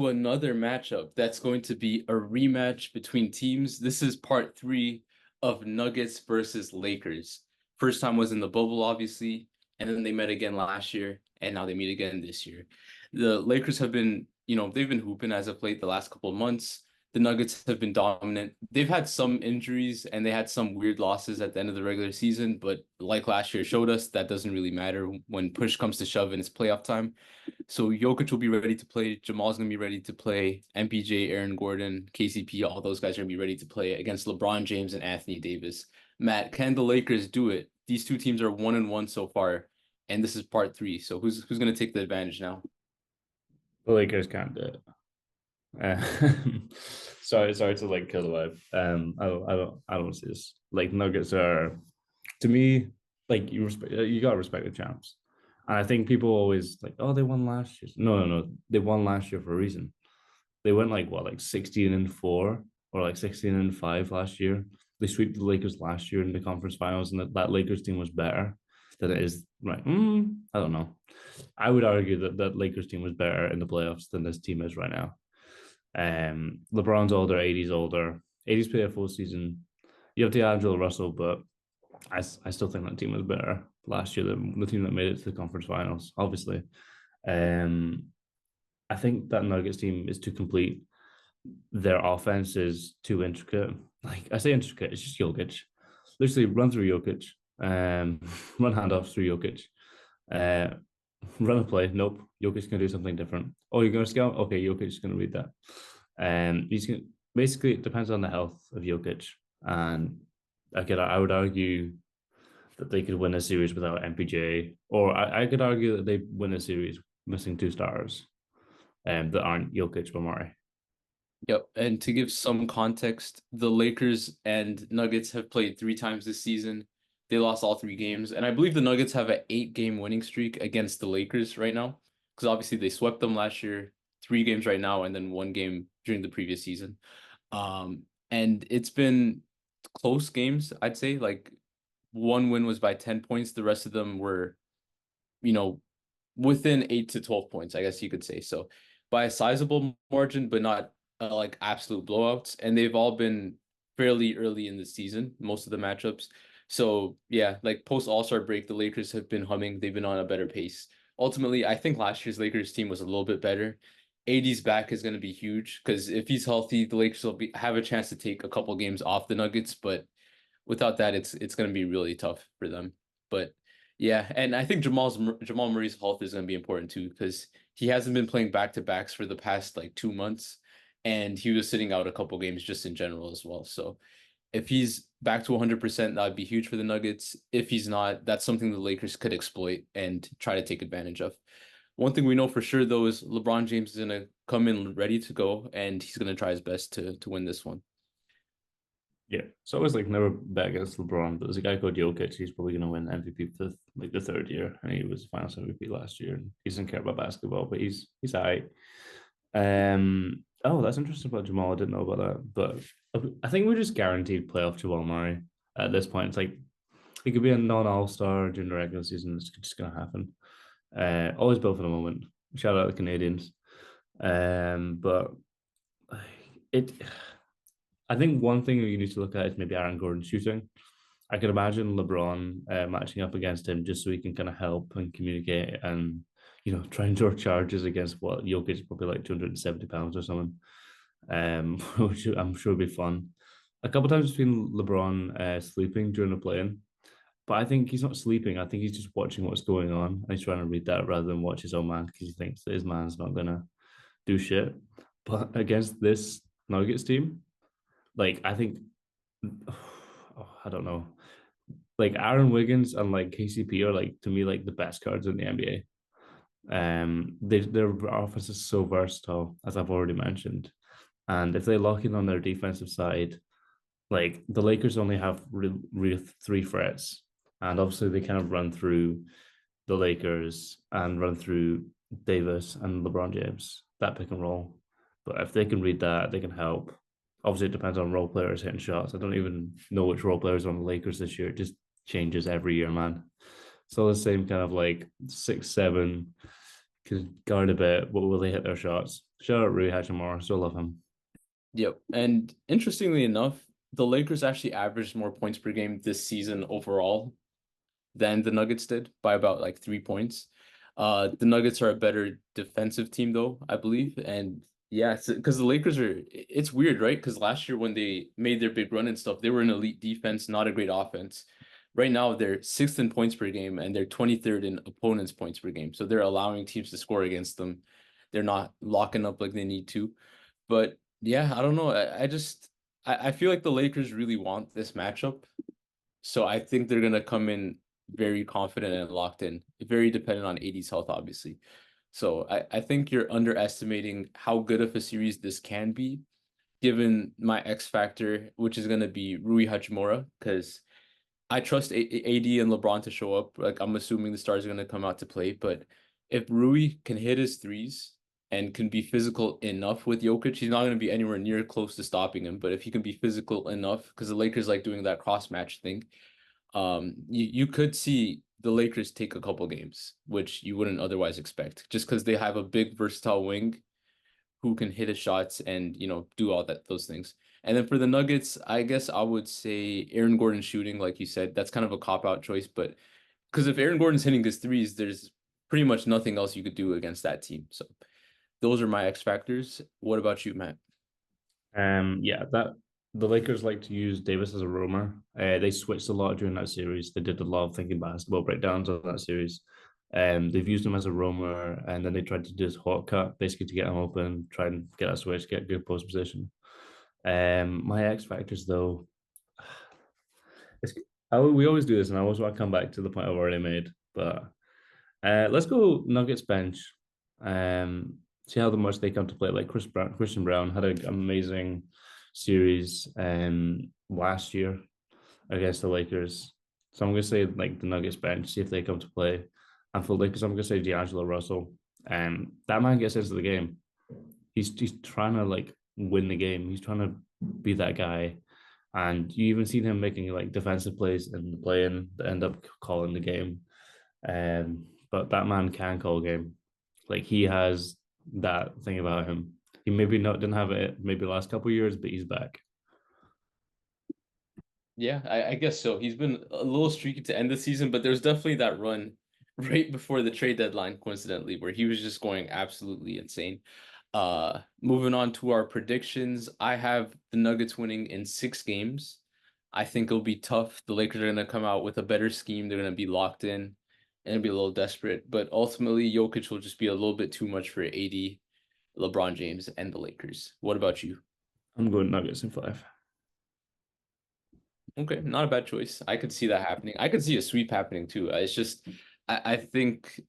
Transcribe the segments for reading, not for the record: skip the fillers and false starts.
to another matchup that's going to be a rematch between teams. This is part three of Nuggets versus Lakers. First time was in the bubble, obviously, and then they met again last year, and now they meet again this year. The Lakers have been, they've been hooping as of late the last couple of months. The Nuggets have been dominant. They've had some injuries and they had some weird losses at the end of the regular season, but like last year showed us, that doesn't really matter when push comes to shove and it's playoff time. So Jokic will be ready to play. Jamal's gonna be ready to play. MPJ, Aaron Gordon, KCP, all those guys are gonna be ready to play against LeBron James and Anthony Davis. Matt, can the Lakers do it? These two teams are 1-1 so far, and this is part three. So who's gonna take the advantage now? The Lakers can't do it. Sorry to like kill the vibe. I don't see this. Like Nuggets are, to me, like you gotta respect the champs. And I think people always like, oh, they won last year. No. They won last year for a reason. They went like what, like 16-4 or like 16-5 last year. They swept the Lakers last year in the conference finals, and that Lakers team was better than it is right. I don't know. I would argue that Lakers team was better in the playoffs than this team is right now. LeBron's older, AD's older. AD's played a full season. You have D'Angelo Russell, but I still think that team was better last year than the team that made it to the conference finals, obviously. Um, I think that Nuggets team is too complete. Their offense is too intricate. Like I say intricate, it's just Jokic. Literally run through Jokic, run handoffs through Jokic. Uh, Run a play. Nope. Jokic's gonna do something different. Oh, you're gonna scout? Okay, Jokic's gonna read that. He's gonna basically it depends on the health of Jokic. And I would argue that they could win a series without MPJ, or I could argue that they win a series missing two stars, that aren't Jokic or Murray. Yep. And to give some context, the Lakers and Nuggets have played three times this season. They lost all three games. And I believe the Nuggets have an 8 game winning streak against the Lakers right now. Because obviously they swept them last year, 3 games right now, and then 1 game during the previous season. And it's been close games, I'd say. Like one win was by 10 points. The rest of them were, you know, within 8 to 12 points, I guess you could say. So by a sizable margin, but not like absolute blowouts. And they've all been fairly early in the season, most of the matchups. So yeah, like post All-Star break, the Lakers have been humming. They've been on a better pace. Ultimately, I think last year's Lakers team was a little bit better. AD's back is going to be huge because if he's healthy, the Lakers will have a chance to take a couple games off the Nuggets. But without that, it's going to be really tough for them. But yeah, and I think Jamal Murray's health is going to be important too because he hasn't been playing back to backs for the past like 2 months, and he was sitting out a couple games just in general as well. So if he's back to 100%, that would be huge for the Nuggets. If he's not, that's something the Lakers could exploit and try to take advantage of. One thing we know for sure though is LeBron James is going to come in ready to go, and he's going to try his best to win this one. Yeah. So I was like never bet against LeBron, but there's a guy called Jokic. He's probably gonna win MVP for like the third year, and he was Finals MVP last year. And he doesn't care about basketball, but he's all right. Oh, that's interesting about Jamal. I didn't know about that, but I think we're just guaranteed playoff Jamal Murray at this point. It's like he could be a non-All Star during the regular season. It's just gonna happen. Always built for the moment. Shout out to the Canadians. But it. I think one thing you need to look at is maybe Aaron Gordon shooting. I could imagine LeBron matching up against him just so he can kind of help and communicate and try and draw charges against what Jokic is probably like 270 pounds or something. Which I'm sure would be fun. A couple of times between LeBron sleeping during the playing, but I think he's not sleeping. I think he's just watching what's going on and he's trying to read that rather than watch his own man because he thinks that his man's not gonna do shit. But against this Nuggets team, like I think, I don't know, like Aaron Wiggins and like KCP are like to me like the best cards in the NBA. Their offense is so versatile, as I've already mentioned, and if they lock in on their defensive side, like the Lakers only have real three threats, and obviously they kind of run through the Lakers and run through Davis and LeBron James that pick and roll. But if they can read that, they can help. Obviously, it depends on role players hitting shots. I don't even know which role players are on the Lakers this year. It just changes every year, man. So the same kind of like 6'7", can guard a bit. What will they hit their shots? Shout out Rui Hachimura. Still love him. Yep. And interestingly enough, the Lakers actually averaged more points per game this season overall than the Nuggets did by about like 3 points. The Nuggets are a better defensive team though, I believe. And yeah, because the Lakers it's weird, right? Because last year when they made their big run and stuff, they were an elite defense, not a great offense. Right now, they're sixth in points per game and they're 23rd in opponents' points per game. So they're allowing teams to score against them. They're not locking up like they need to. But yeah, I don't know. I feel like the Lakers really want this matchup. So I think they're gonna come in very confident and locked in, very dependent on AD's health, obviously. So I think you're underestimating how good of a series this can be, given my X factor, which is gonna be Rui Hachimura, because I trust AD and LeBron to show up. Like I'm assuming the stars are gonna come out to play, but if Rui can hit his threes and can be physical enough with Jokic, he's not gonna be anywhere near close to stopping him. But if he can be physical enough, because the Lakers like doing that cross match thing, you could see the Lakers take a couple games, which you wouldn't otherwise expect, just because they have a big versatile wing who can hit his shots and do all those things. And then for the Nuggets, I guess I would say Aaron Gordon shooting, like you said, that's kind of a cop out choice, but because if Aaron Gordon's hitting his threes, there's pretty much nothing else you could do against that team. So those are my X factors. What about you, Matt? Yeah, that the Lakers like to use Davis as a roamer. They switched a lot during that series. They did a lot of thinking basketball breakdowns on that series. They've used him as a roamer, and then they tried to do his hot cut, basically to get him open, try and get a switch, get good post position. My X factors though, it's, we always do this, and I always want to come back to the point I've already made. But let's go Nuggets bench. See how much they come to play. Like Christian Brown had an amazing series last year against the Lakers. So I'm gonna say like the Nuggets bench, see if they come to play. And for Lakers, I'm gonna say D'Angelo Russell. That man gets into the game. He's trying to like win the game. He's trying to be that guy. And you even seen him making like defensive plays in the play-in that end up calling the game. But that man can call a game. Like he has that thing about him. He maybe not didn't have it maybe the last couple of years, but he's back. Yeah, I guess so. He's been a little streaky to end the season, but there's definitely that run right before the trade deadline, coincidentally, where he was just going absolutely insane. Moving on to our predictions, I have the Nuggets winning in 6 games. I think it'll be tough. The Lakers are gonna come out with a better scheme. They're gonna be locked in and be a little desperate, but ultimately Jokic will just be a little bit too much for AD, LeBron James, and the Lakers. What about you? I'm going Nuggets in five. Okay, not a bad choice. I could see that happening. I could see a sweep happening too. It's just I think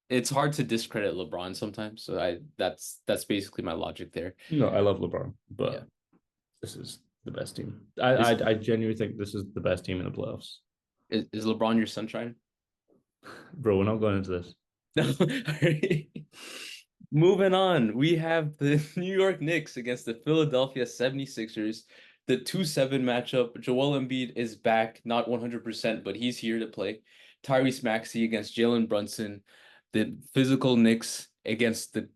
it's hard to discredit LeBron sometimes. So that's basically my logic there. No, I love LeBron, Yeah. but this is the best team. I Is I, I genuinely think this is the best team in the playoffs. is LeBron your sunshine? Bro, we're not going into this. No. Alright. Moving on, we have the New York Knicks against the Philadelphia 76ers. The 2-7 matchup. Joel Embiid is back, not 100%, but he's here to play. Tyrese Maxey against Jalen Brunson. The physical Knicks against the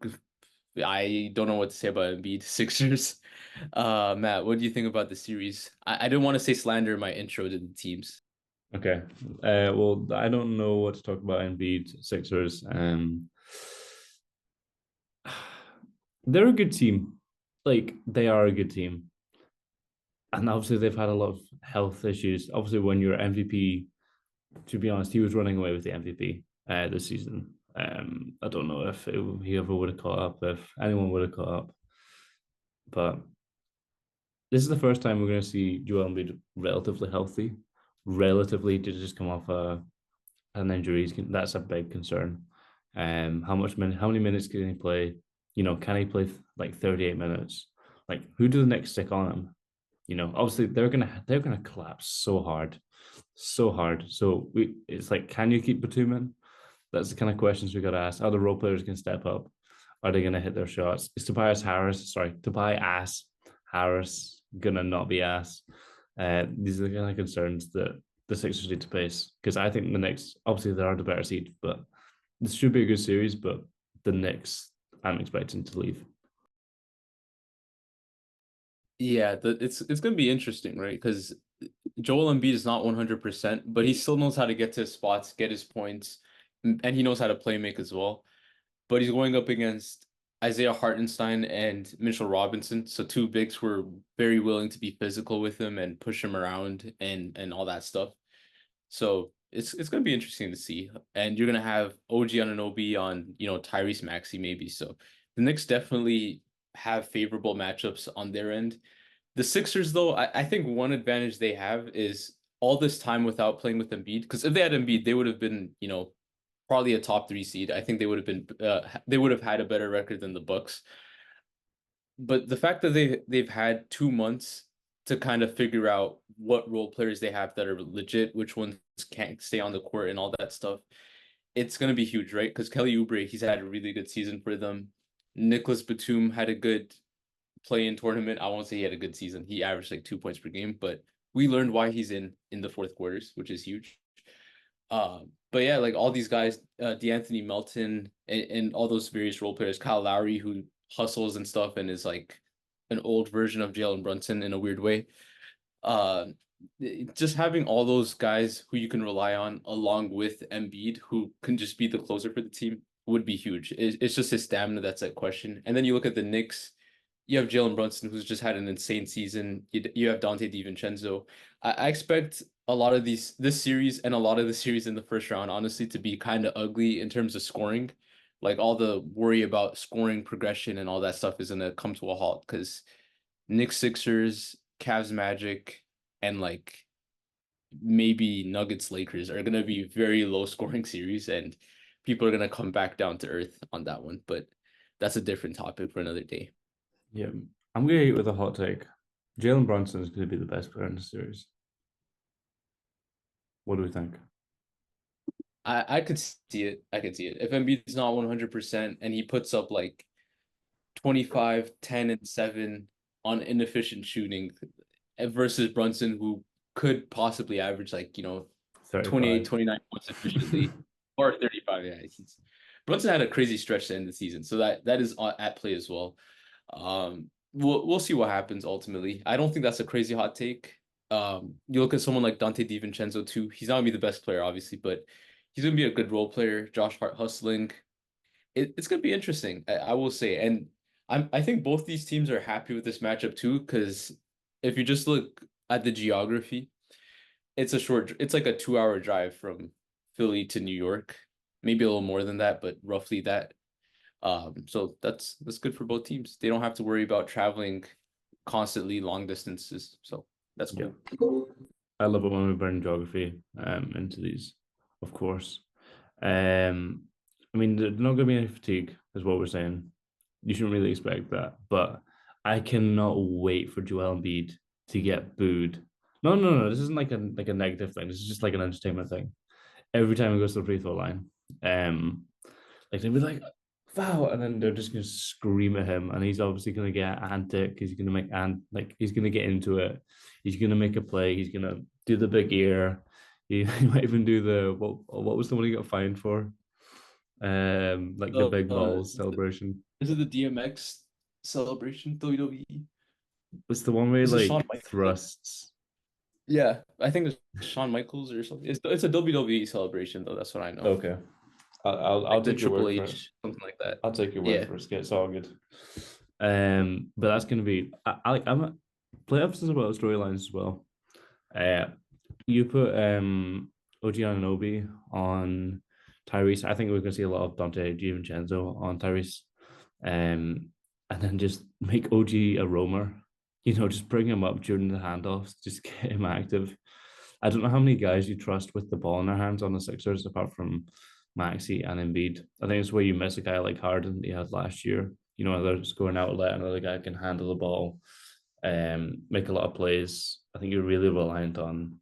I don't know what to say about Embiid Sixers. Matt, what do you think about the series? I didn't want to say slander in my intro to the teams. Okay. Well, I don't know what to talk about Embiid Sixers. They're a good team. Like they are a good team, and obviously they've had a lot of health issues. Obviously, when you're MVP, to be honest, he was running away with the MVP this season. I don't know if he ever would have caught up, if anyone would have caught up, but this is the first time we're going to see Joel Embiid relatively healthy. Relatively, to just come off an injury, that's a big concern. How many minutes can he play? Can he play like 38 minutes? Like, who do the Knicks stick on him? Obviously they're gonna collapse so hard, so hard. So it's like, can you keep Batum? That's the kind of questions we got to ask. Are the role players going to step up? Are they going to hit their shots? Is Tobias Harris gonna not be ass? These are the kind of concerns that the Sixers need to face, because I think the Knicks, obviously they are the better seed, but this should be a good series. But the Knicks, I'm expecting to leave. Yeah, it's gonna be interesting, right? Because Joel Embiid is not 100%, but he still knows how to get to his spots, get his points, and he knows how to play make as well. But he's going up against Isaiah Hartenstein and Mitchell Robinson, so two bigs who are very willing to be physical with him and push him around and all that stuff. So it's gonna be interesting to see. And you're gonna have OG Anunoby on, Tyrese Maxey maybe. So the Knicks definitely have favorable matchups on their end. The Sixers, though, I think one advantage they have is all this time without playing with Embiid. Because if they had Embiid, they would have been, probably a top three seed. I think they would have had a better record than the Bucks. But the fact that they've had 2 months to kind of figure out what role players they have that are legit, which ones can't stay on the court and all that stuff, it's gonna be huge, right? Because Kelly Oubre, he's had a really good season for them. Nicholas Batum had a good play-in tournament. I won't say he had a good season. He averaged like 2 points per game, but we learned why he's in the fourth quarters, which is huge. But yeah, like all these guys, DeAnthony Melton and all those various role players, Kyle Lowry who hustles and stuff and is like an old version of Jalen Brunson in a weird way. Uh, just having all those guys who you can rely on, along with Embiid, who can just be the closer for the team, would be huge. It's just his stamina that's at question. And then you look at the Knicks, you have Jalen Brunson, who's just had an insane season. You have Dante DiVincenzo. I expect a lot of this series and a lot of the series in the first round, honestly, to be kind of ugly in terms of scoring. Like all the worry about scoring progression and all that stuff is gonna come to a halt because Knicks Sixers, Cavs Magic, and like maybe Nuggets Lakers are gonna be very low scoring series, and people are gonna come back down to earth on that one. But that's a different topic for another day. Yeah, I'm gonna hit with a hot take. Jalen Brunson is going to be the best player in the series. What do we think? I could see it. I could see it. If Embiid's not 100% and he puts up like 25, 10, and 7 on inefficient shooting versus Brunson, who could possibly average like, 28, 35. 29 points efficiently or 35. Yeah. Brunson had a crazy stretch to end the season. So that is at play as well. We'll see what happens ultimately. I don't think that's a crazy hot take. You look at someone like Dante DiVincenzo too. He's not gonna be the best player, obviously, but he's gonna be a good role player. Josh Hart hustling. It's gonna be interesting, I will say. And I think both these teams are happy with this matchup too, because if you just look at the geography, it's like a 2 hour drive from Philly to New York, maybe a little more than that, but roughly that. So that's good for both teams. They don't have to worry about traveling constantly long distances. So that's Yeah, cool. I love it when we bring geography into these, of course. Um, I mean, there's not going to be any fatigue, is what we're saying. You shouldn't really expect that, but I cannot wait for Joel Embiid to get booed. No, no, no. This isn't like a negative thing. This is just like an entertainment thing. Every time he goes to the free throw line, like they'll be like, foul, and then they're just gonna scream at him, and he's obviously gonna get antic. He's gonna make like he's gonna get into it. He's gonna make a play. He's gonna do the big ear. He might even do the what was the one he got fined for? Like the Uh, big uh, balls celebration. is it the DMX celebration WWE? It's the one where he Is it Shawn like Michaels? thrusts. Yeah, I think it's Shawn Michaels or something. It's a WWE celebration though. That's what I know. Okay, I'll Like the take your Triple word for it. H, something like that. I'll take your word Yeah. for it. It's all good. But that's gonna be. I'm a, playoffs is about storylines as well. Uh, you put OG Anunoby on Tyrese. I think we're going to see a lot of Dante DiVincenzo on Tyrese. And then just make OG a roamer. Just bring him up during the handoffs. Just get him active. I don't know how many guys you trust with the ball in their hands on the Sixers apart from Maxi and Embiid. I think it's where you miss a guy like Harden that you had last year. They're just going outlet, another guy can handle the ball, make a lot of plays. I think you're really reliant on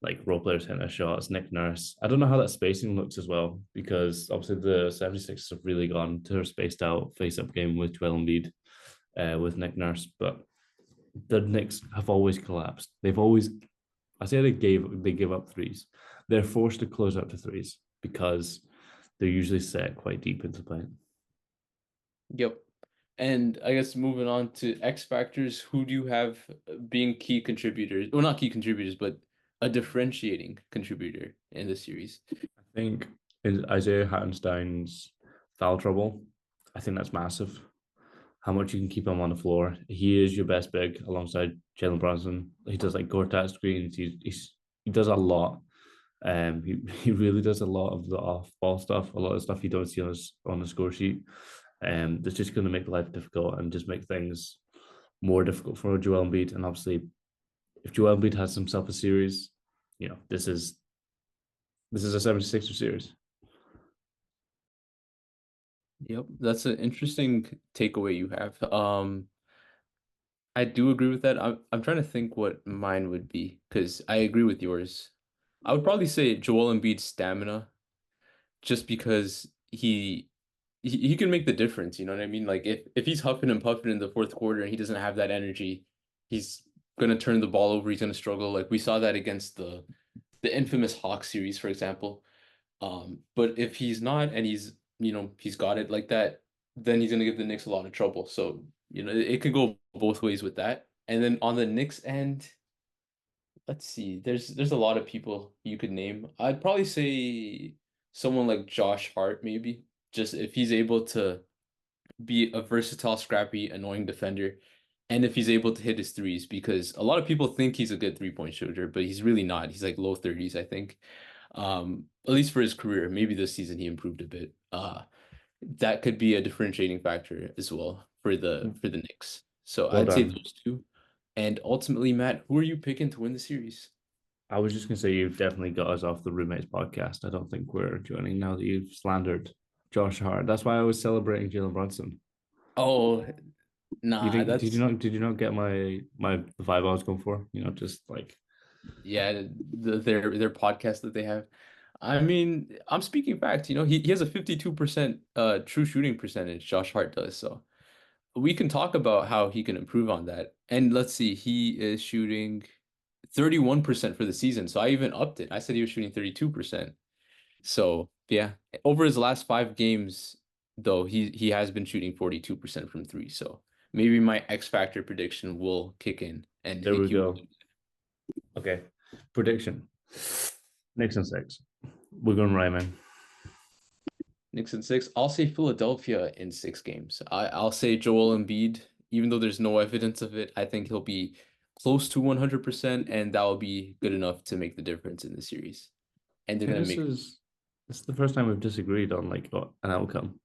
like role players hitting their shots, Nick Nurse. I don't know how that spacing looks as well, because obviously the 76ers have really gone to a spaced out face up game with Joel Embiid, with Nick Nurse, but the Knicks have always collapsed. They've always, I say they give up threes. They're forced to close out to threes because they're usually set quite deep into the paint. Yep. And I guess moving on to X factors, who do you have being key contributors? Well, not key contributors, but a differentiating contributor in the series. I think in Isaiah Hartenstein's foul trouble, I think that's massive. How much you can keep him on the floor. He is your best big alongside Jalen Brunson. He does like Gortat screens. He does a lot. He really does a lot of the off ball stuff. A lot of stuff you don't see on the score sheet. That's just going to make life difficult and just make things more difficult for Joel Embiid. And obviously, if Joel Embiid has himself a series, this is a 76er series. Yep, that's an interesting takeaway you have. I do agree with that. I'm trying to think what mine would be because I agree with yours. I would probably say Joel Embiid's stamina, just because he can make the difference. You know what I mean? Like if he's huffing and puffing in the fourth quarter and he doesn't have that energy, he's gonna turn the ball over. He's gonna struggle. Like we saw that against the infamous Hawks series, for example. But if he's not and he's got it like that, then he's gonna give the Knicks a lot of trouble. So, it could go both ways with that. And then on the Knicks end, let's see, there's a lot of people you could name. I'd probably say someone like Josh Hart, maybe. Just if he's able to be a versatile, scrappy, annoying defender, and if he's able to hit his threes, because a lot of people think he's a good three-point shooter, but he's really not. He's like low 30s, I think. At least for his career. Maybe this season he improved a bit. That could be a differentiating factor as well for the Knicks. So Well I'd say done. those two. And ultimately, Matt, who are you picking to win the series? I was just gonna say you've definitely got us off the roommates podcast. I don't think we're joining now that you've slandered Josh Hart. That's why I was celebrating Jalen Brunson. Oh, You nah, didn't? that's Did you not get my the vibe I was going for? Just like yeah, their podcast that they have. I mean, I'm speaking facts. He has a 52% true shooting percentage, Josh Hart does. So we can talk about how he can improve on that. And let's see, he is shooting 31% for the season. So I even upped it. I said he was shooting 32%. So yeah, over his last 5 games, though, he has been shooting 42% from three. So maybe my X Factor prediction will kick in and there hit we you. go. Okay, prediction. Knicks and 6. We're going Ryman. Knicks in 6. I'll say Philadelphia in 6 games. I'll say Joel Embiid, even though there's no evidence of it, I think he'll be close to 100%, and that will be good enough to make the difference in the series. And I they're think gonna make, this is the first time we've disagreed on like an outcome.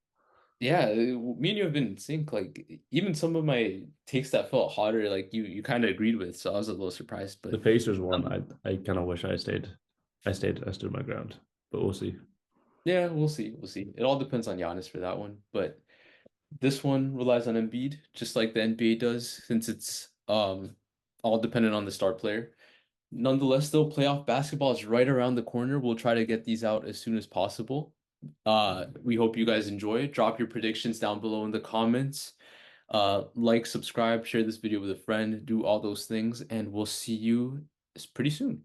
yeah, me and you have been in sync. Like even some of my takes that felt hotter, like you kind of agreed with, so I was a little surprised. The But Pacers one, um, I kind of wish I stayed. I stood my ground, but we'll see. yeah, we'll see, we'll see. It all depends on Giannis for that one, but this one relies on Embiid, just like the NBA does, since it's all dependent on the star player. Nonetheless, though, playoff basketball is right around the corner. We'll try to get these out as soon as possible. We hope you guys enjoy. Drop your predictions down below in the comments. Like, subscribe, share this video with a friend, do all those things, and we'll see you pretty soon.